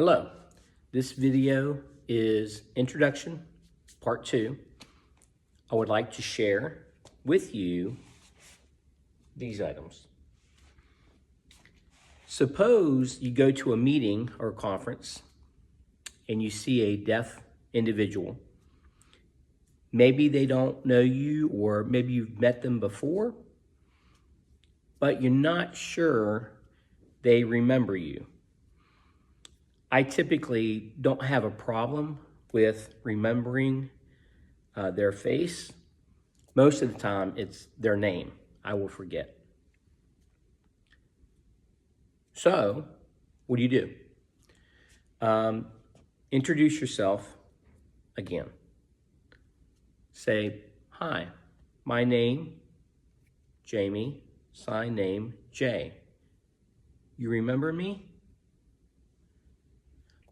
Hello, this video is Introduction, Part 2. I would like to share with you these items. Suppose you go to a meeting or a conference and you see a deaf individual. Maybe they don't know you, or maybe you've met them before, but you're not sure they remember you. I typically don't have a problem with remembering their face. Most of the time, it's their name I will forget. So, what do? Introduce yourself again. Say, hi, my name, Jamie, sign name, Jay. You remember me?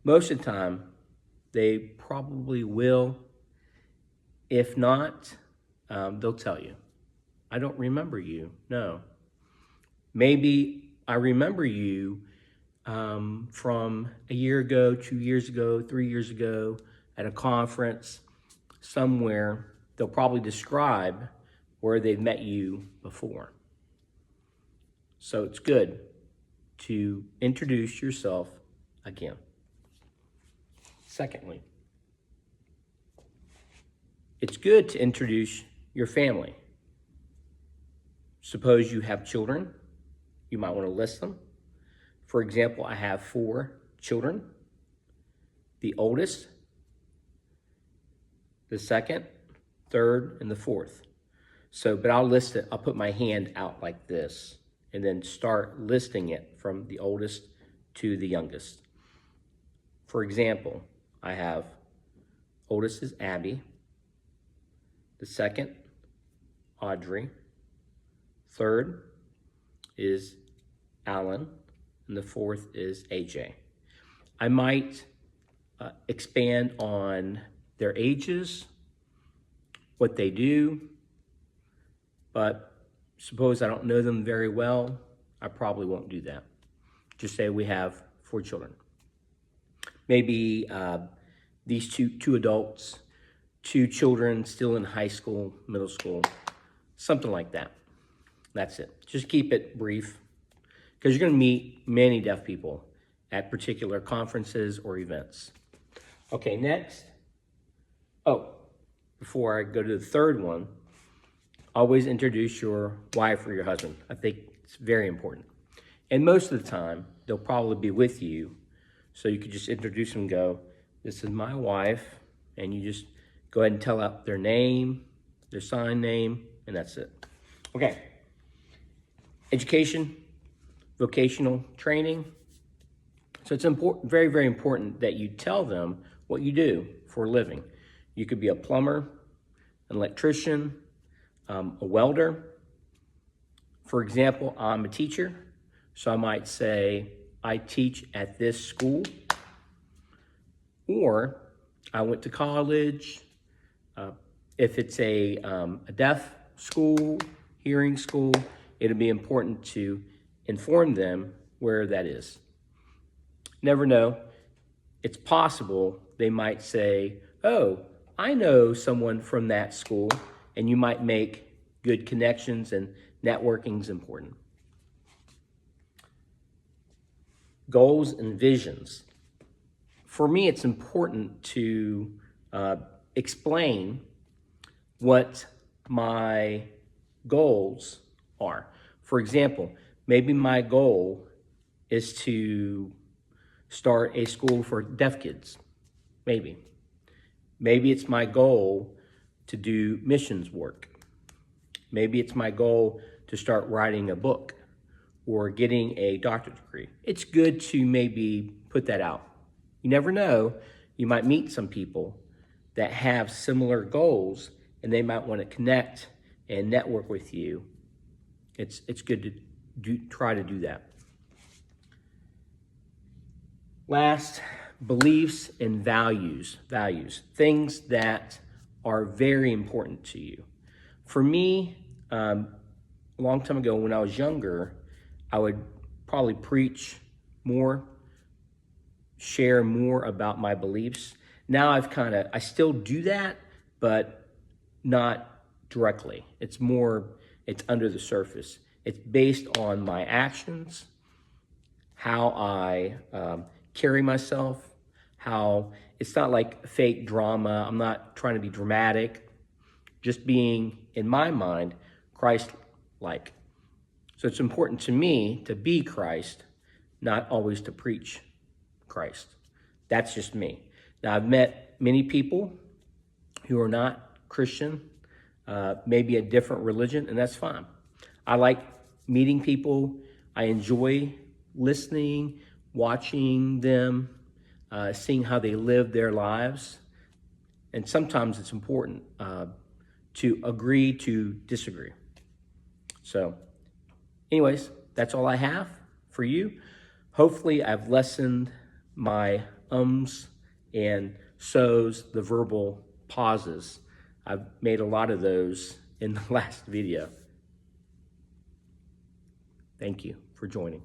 Most of the time, they probably will. If not, they'll tell you, I don't remember you, no. Maybe I remember you from a year ago, 2 years ago, 3 years ago, at a conference somewhere. They'll probably describe where they've met you before. So it's good to introduce yourself again. Secondly, it's good to introduce your family. Suppose you have children, you might want to list them. For example, I have 4 children. The oldest, the second, third, and the fourth. But I'll list it, I'll put my hand out like this and then start listing it from the oldest to the youngest. For example, I have, oldest is Abby, the second, Audrey, third is Alan, and the fourth is AJ. I might expand on their ages, what they do, but suppose I don't know them very well, I probably won't do that. Just say we have 4 children. Maybe these two adults, 2 children still in high school, middle school, something like that. That's it. Just keep it brief, because you're going to meet many deaf people at particular conferences or events. Okay, next. Before I go to the third one, always introduce your wife or your husband. I think it's very important. And most of the time, they'll probably be with you, so you could just introduce them and go, this is my wife, and you just go ahead and tell out their name, their sign name, and that's it. Okay. Education, vocational training. So it's important, very, very important that you tell them what you do for a living. You could be a plumber, an electrician, a welder. For example, I'm a teacher, so I might say, I teach at this school, or I went to college. If it's a deaf school, hearing school, it'll be important to inform them where that is. Never know. It's possible they might say, oh, I know someone from that school, and you might make good connections, and networking's important. Goals and visions. For me, it's important to explain what my goals are. For example, maybe my goal is to start a school for deaf kids. Maybe it's my goal to do missions work. Maybe it's my goal to start writing a book or getting a doctorate degree. It's good to maybe put that out. You never know, you might meet some people that have similar goals, and they might want to connect and network with you. It's good to try to do that. Last, beliefs and values. Things that are very important to you. For me, a long time ago when I was younger, I would probably preach more share more about my beliefs. Now I still do that, but not directly. It's under the surface. It's based on my actions, how I carry myself, how it's not like fake drama. I'm not trying to be dramatic, just being, in my mind, Christ-like. So it's important to me to be Christ, not always to preach Christ. That's just me. Now, I've met many people who are not Christian, maybe a different religion, and that's fine. I like meeting people. I enjoy listening, watching them, seeing how they live their lives. And sometimes it's important to agree to disagree. So anyways, that's all I have for you. Hopefully I've lessened my ums and so's, the verbal pauses. I've made a lot of those in the last video. Thank you for joining.